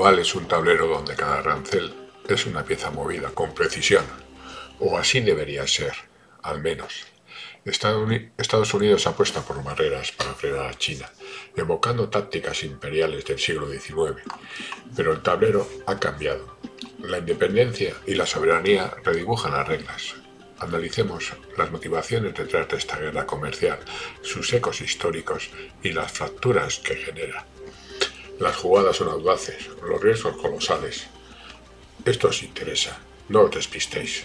global es un tablero donde cada arancel es una pieza movida con precisión, o así debería ser, al menos. Estados Unidos apuesta por barreras para frenar a China, evocando tácticas imperiales del siglo XIX, pero el tablero ha cambiado. La independencia y la soberanía redibujan las reglas. Analicemos las motivaciones detrás de esta guerra comercial, sus ecos históricos y las fracturas que genera. Las jugadas son audaces, los riesgos colosales. Esto os interesa, no os despistéis.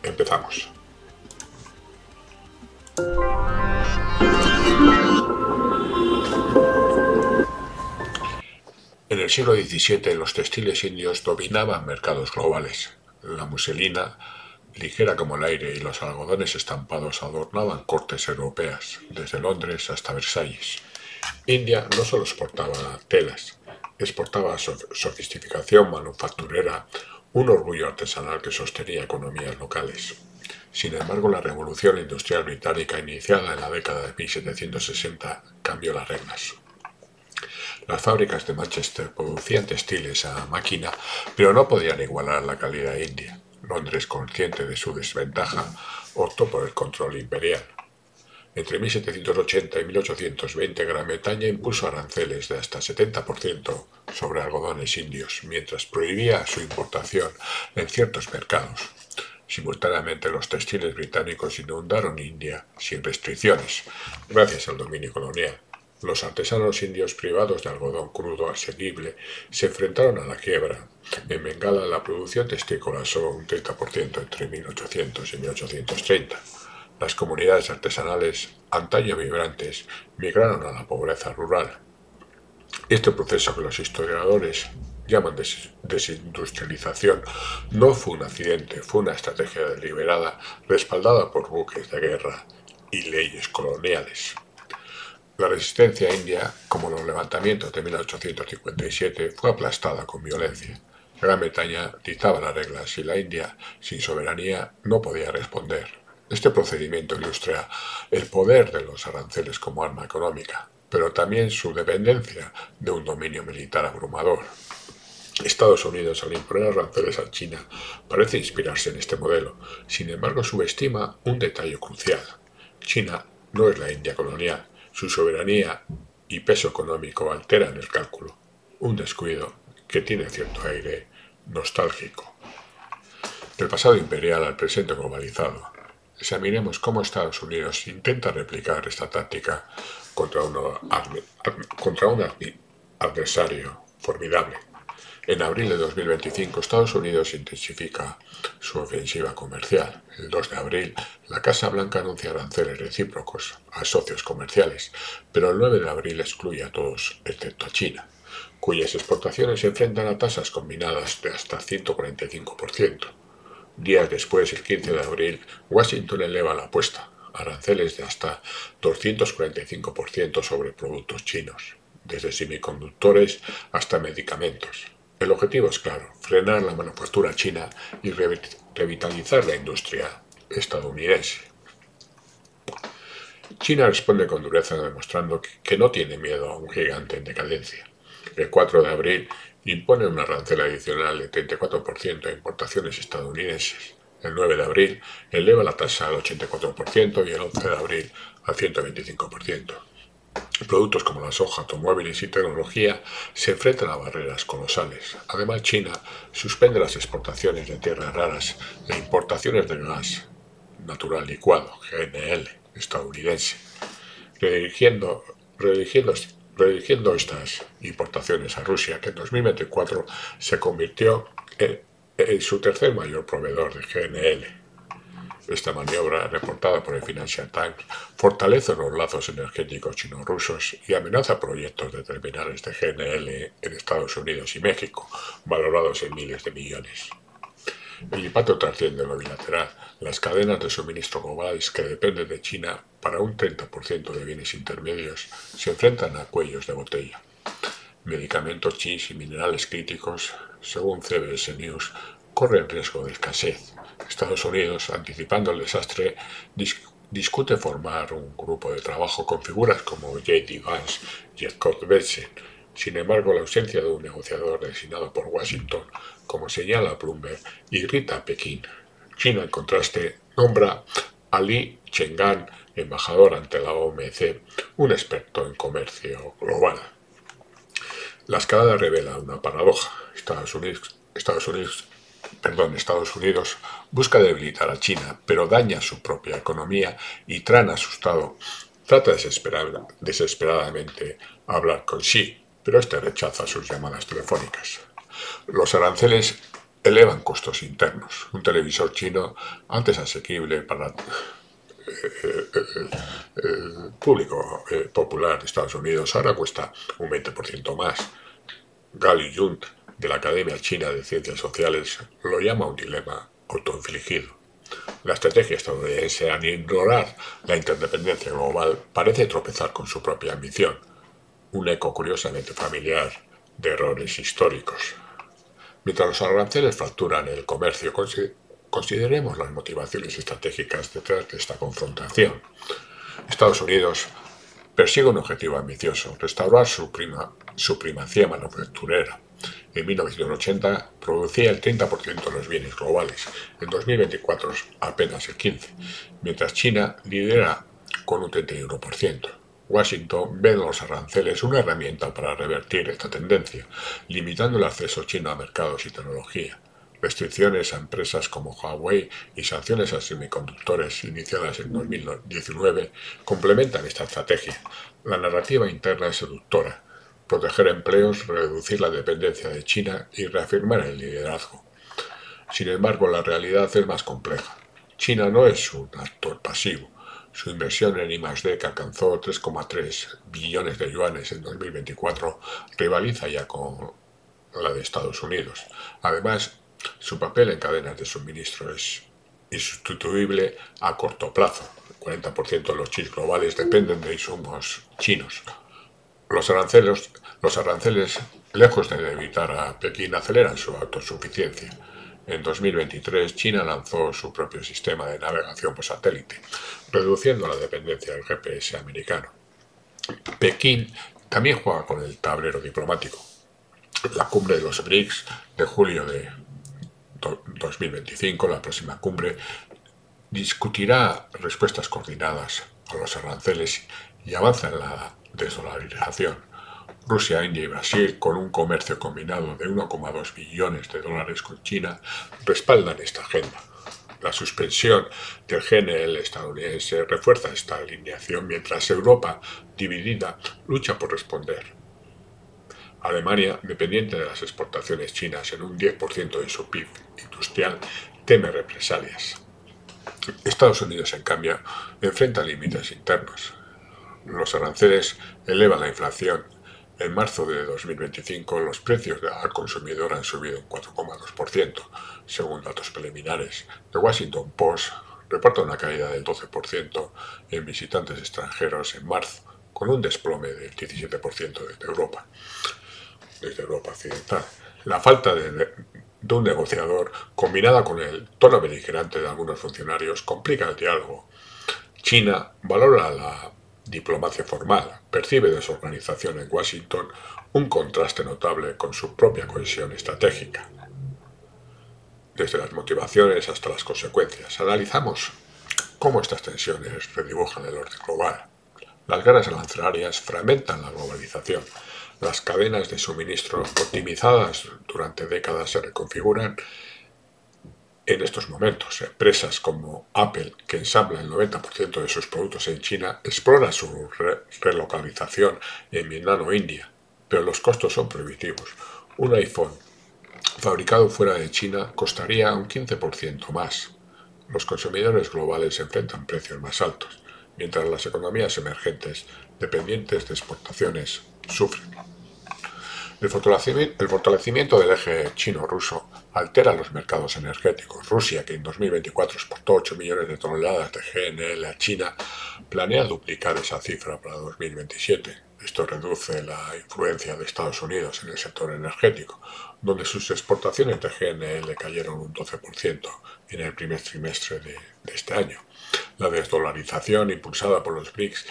Empezamos. En el siglo XVII los textiles indios dominaban mercados globales. La muselina, ligera como el aire, y los algodones estampados adornaban cortes europeas, desde Londres hasta Versalles. India no solo exportaba telas, exportaba sofisticación manufacturera, un orgullo artesanal que sostenía economías locales. Sin embargo, la revolución industrial británica, iniciada en la década de 1760, cambió las reglas. Las fábricas de Manchester producían textiles a máquina, pero no podían igualar la calidad india. Londres, consciente de su desventaja, optó por el control imperial. Entre 1780 y 1820, Gran Bretaña impuso aranceles de hasta 70% sobre algodones indios, mientras prohibía su importación en ciertos mercados. Simultáneamente, los textiles británicos inundaron India sin restricciones, gracias al dominio colonial. Los artesanos indios, privados de algodón crudo asequible, se enfrentaron a la quiebra. En Bengala, la producción textil colapsó un 30% entre 1800 y 1830. Las comunidades artesanales, antaño vibrantes, migraron a la pobreza rural. Este proceso, que los historiadores llaman desindustrialización, no fue un accidente, fue una estrategia deliberada, respaldada por buques de guerra y leyes coloniales. La resistencia india, como los levantamientos de 1857, fue aplastada con violencia. Gran Bretaña dictaba las reglas y la India, sin soberanía, no podía responder. Este procedimiento ilustra el poder de los aranceles como arma económica, pero también su dependencia de un dominio militar abrumador. Estados Unidos, al imponer aranceles a China, parece inspirarse en este modelo. Sin embargo, subestima un detalle crucial. China no es la India colonial. Su soberanía y peso económico alteran el cálculo. Un descuido que tiene cierto aire nostálgico. Del pasado imperial al presente globalizado. Examinemos cómo Estados Unidos intenta replicar esta táctica contra un adversario formidable. En abril de 2025, Estados Unidos intensifica su ofensiva comercial. El 2 de abril, la Casa Blanca anuncia aranceles recíprocos a socios comerciales, pero el 9 de abril excluye a todos, excepto a China, cuyas exportaciones se enfrentan a tasas combinadas de hasta 145%. Días después, el 15 de abril, Washington eleva la apuesta, aranceles de hasta 245% sobre productos chinos, desde semiconductores hasta medicamentos. El objetivo es claro: frenar la manufactura china y revitalizar la industria estadounidense. China responde con dureza, demostrando que no tiene miedo a un gigante en decadencia. El 4 de abril impone un arancel adicional de 34% a importaciones estadounidenses. El 9 de abril eleva la tasa al 84% y el 11 de abril al 125%. Productos como la soja, automóviles y tecnología se enfrentan a barreras colosales. Además, China suspende las exportaciones de tierras raras e importaciones de gas natural licuado, GNL, estadounidense, redirigiendo estas importaciones a Rusia, que en 2024 se convirtió en su tercer mayor proveedor de GNL. Esta maniobra, reportada por el Financial Times, fortalece los lazos energéticos chino-rusos y amenaza proyectos de terminales de GNL en Estados Unidos y México, valorados en miles de millones. El impacto trasciende lo bilateral. Las cadenas de suministro globales, que dependen de China para un 30% de bienes intermedios, se enfrentan a cuellos de botella. Medicamentos, chips y minerales críticos, según CBS News, corren riesgo de escasez. Estados Unidos, anticipando el desastre, discute formar un grupo de trabajo con figuras como J.D. Vance y Scott Bessent Sin embargo, la ausencia de un negociador designado por Washington, como señala Bloomberg, irrita a Pekín. China, en contraste, nombra a Li Cheng'an embajador ante la OMC, un experto en comercio global. La escalada revela una paradoja. Estados Unidos busca debilitar a China, pero daña su propia economía y Trump, asustado, trata desesperadamente hablar con Xi, pero este rechaza sus llamadas telefónicas. Los aranceles elevan costos internos. Un televisor chino, antes asequible para el público popular de Estados Unidos, ahora cuesta un 20% más. Gali Yunt, de la Academia China de Ciencias Sociales, lo llama un dilema autoinfligido. La estrategia estadounidense, al ignorar la interdependencia global, parece tropezar con su propia ambición, un eco curiosamente familiar de errores históricos. Mientras los aranceles fracturan el comercio, consideremos las motivaciones estratégicas detrás de esta confrontación. Estados Unidos persigue un objetivo ambicioso: restaurar su primacía manufacturera. En 1980 producía el 30% de los bienes globales, en 2024 apenas el 15%, mientras China lidera con un 31%. Washington ve en los aranceles una herramienta para revertir esta tendencia, limitando el acceso chino a mercados y tecnología. Restricciones a empresas como Huawei y sanciones a semiconductores iniciadas en 2019 complementan esta estrategia. La narrativa interna es seductora: proteger empleos, reducir la dependencia de China y reafirmar el liderazgo. Sin embargo, la realidad es más compleja. China no es un actor pasivo. Su inversión en I+D, que alcanzó 3,3 billones de yuanes en 2024, rivaliza ya con la de Estados Unidos. Además, su papel en cadenas de suministro es insustituible a corto plazo. El 40% de los chips globales dependen de insumos chinos. Los aranceles, lejos de evitar a Pekín, aceleran su autosuficiencia. En 2023, China lanzó su propio sistema de navegación por satélite, reduciendo la dependencia del GPS americano. Pekín también juega con el tablero diplomático. La cumbre de los BRICS de julio de 2025, la próxima cumbre, discutirá respuestas coordinadas a los aranceles y avanza en la desdolarización. Rusia, India y Brasil, con un comercio combinado de 1,2 billones de dólares con China, respaldan esta agenda. La suspensión del GNL estadounidense refuerza esta alineación, mientras Europa, dividida, lucha por responder. Alemania, dependiente de las exportaciones chinas en un 10% de su PIB industrial, teme represalias. Estados Unidos, en cambio, enfrenta límites internos. Los aranceles elevan la inflación. En marzo de 2025, los precios al consumidor han subido un 4,2%, según datos preliminares. The Washington Post reporta una caída del 12% en visitantes extranjeros en marzo, con un desplome del 17% desde Europa occidental. La falta de un negociador, combinada con el tono beligerante de algunos funcionarios, complica el diálogo. China valora la diplomacia formal, percibe desorganización en Washington, un contraste notable con su propia cohesión estratégica. Desde las motivaciones hasta las consecuencias, analizamos cómo estas tensiones redibujan el orden global. Las guerras arancelarias fragmentan la globalización. Las cadenas de suministro, optimizadas durante décadas, se reconfiguran en estos momentos. Empresas como Apple, que ensambla el 90% de sus productos en China, explora su relocalización en Vietnam o India, pero los costos son prohibitivos. Un iPhone fabricado fuera de China costaría un 15% más. Los consumidores globales enfrentan precios más altos, mientras las economías emergentes, dependientes de exportaciones, sufren. El fortalecimiento del eje chino-ruso altera los mercados energéticos. Rusia, que en 2024 exportó 8 millones de toneladas de GNL a China, planea duplicar esa cifra para 2027. Esto reduce la influencia de Estados Unidos en el sector energético, donde sus exportaciones de GNL cayeron un 12% en el primer trimestre de este año. La desdolarización impulsada por los BRICS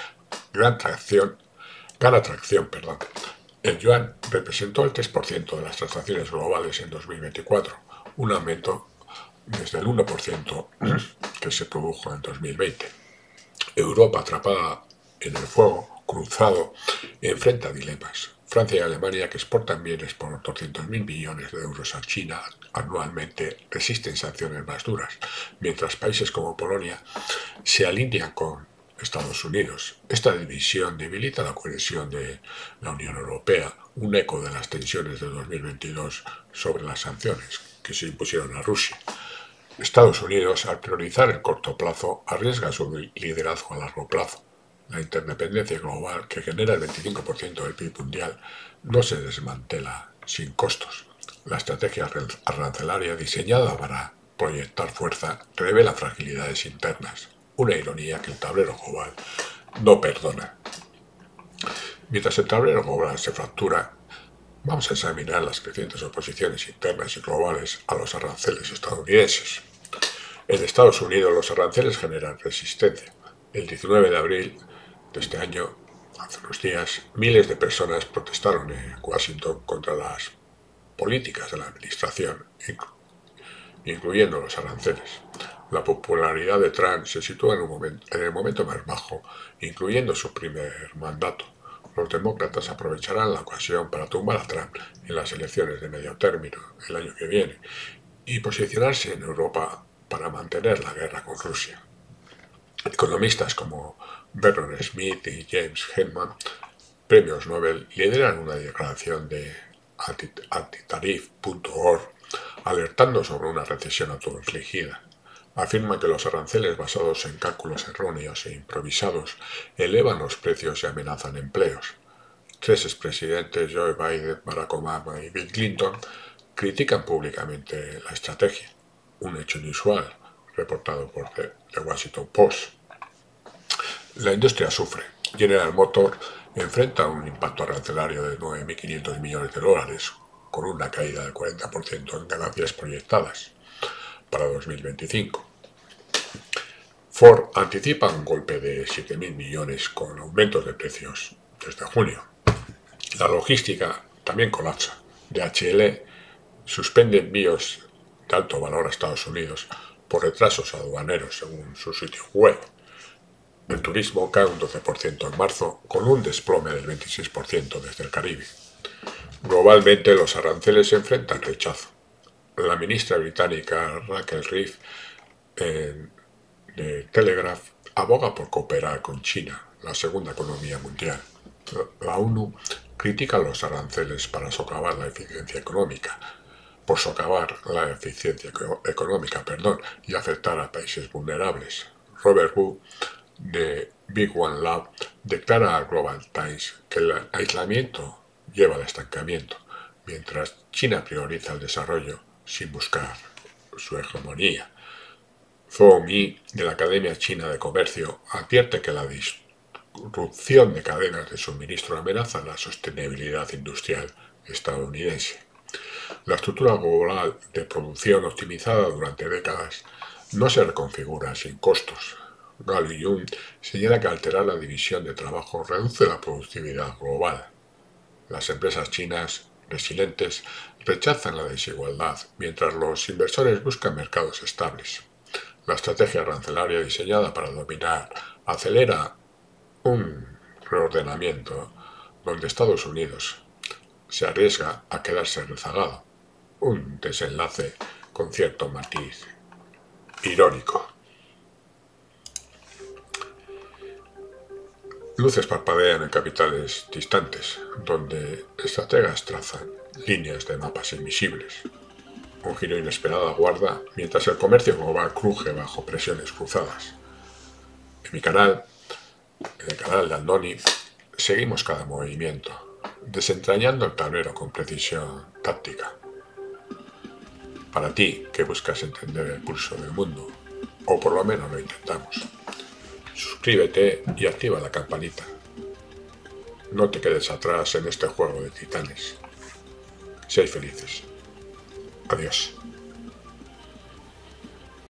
gana tracción. El yuan representó el 3% de las transacciones globales en 2024, un aumento desde el 1% que se produjo en 2020. Europa, atrapada en el fuego cruzado, enfrenta dilemas. Francia y Alemania, que exportan bienes por 200.000 millones de euros a China anualmente, resisten sanciones más duras, mientras países como Polonia se alinean con Estados Unidos. Esta división debilita la cohesión de la Unión Europea, un eco de las tensiones de 2022 sobre las sanciones que se impusieron a Rusia. Estados Unidos, al priorizar el corto plazo, arriesga su liderazgo a largo plazo. La interdependencia global, que genera el 25% del PIB mundial, no se desmantela sin costos. La estrategia arancelaria diseñada para proyectar fuerza revela fragilidades internas, una ironía que el tablero global no perdona. Mientras el tablero global se fractura, vamos a examinar las crecientes oposiciones internas y globales a los aranceles estadounidenses. En Estados Unidos los aranceles generan resistencia. El 19 de abril de este año, hace unos días, miles de personas protestaron en Washington contra las políticas de la administración, incluyendo los aranceles. La popularidad de Trump se sitúa en el momento más bajo, incluyendo su primer mandato. Los demócratas aprovecharán la ocasión para tumbar a Trump en las elecciones de medio término el año que viene y posicionarse en Europa para mantener la guerra con Rusia. Economistas como Vernon Smith y James Heckman, premios Nobel, lideran una declaración de antitarif.org alertando sobre una recesión autoinfligida. Afirma que los aranceles basados en cálculos erróneos e improvisados elevan los precios y amenazan empleos. Tres expresidentes, Joe Biden, Barack Obama y Bill Clinton, critican públicamente la estrategia, un hecho inusual, reportado por The Washington Post. La industria sufre. General Motors enfrenta un impacto arancelario de 9.500 millones de dólares, con una caída del 40% en ganancias proyectadas para 2025. Ford anticipa un golpe de 7.000 millones con aumentos de precios desde junio. La logística también colapsa. DHL suspende envíos de alto valor a Estados Unidos por retrasos aduaneros, según su sitio web. El turismo cae un 12% en marzo, con un desplome del 26% desde el Caribe. Globalmente, los aranceles enfrentan rechazo. La ministra británica Rachel Reeves de Telegraph aboga por cooperar con China, la segunda economía mundial. La ONU critica los aranceles por socavar la eficiencia económica, y afectar a países vulnerables. Robert Wu, de Big One Lab, declara al Global Times que el aislamiento lleva al estancamiento, mientras China prioriza el desarrollo sin buscar su hegemonía. Zhou Mi, de la Academia China de Comercio, advierte que la disrupción de cadenas de suministro amenaza la sostenibilidad industrial estadounidense. La estructura global de producción optimizada durante décadas no se reconfigura sin costos. Galo y Jung señala que alterar la división de trabajo reduce la productividad global. Las empresas chinas resilientes rechazan la desigualdad, mientras los inversores buscan mercados estables. La estrategia arancelaria diseñada para dominar acelera un reordenamiento donde Estados Unidos se arriesga a quedarse rezagado, un desenlace con cierto matiz irónico. Luces parpadean en capitales distantes, donde estrategas trazan líneas de mapas invisibles. Un giro inesperado aguarda mientras el comercio global cruje bajo presiones cruzadas. En mi canal, en el canal de Andoni, seguimos cada movimiento, desentrañando el tablero con precisión táctica. Para ti, que buscas entender el pulso del mundo, o por lo menos lo intentamos, suscríbete y activa la campanita. No te quedes atrás en este juego de titanes. Seáis felices. Adiós.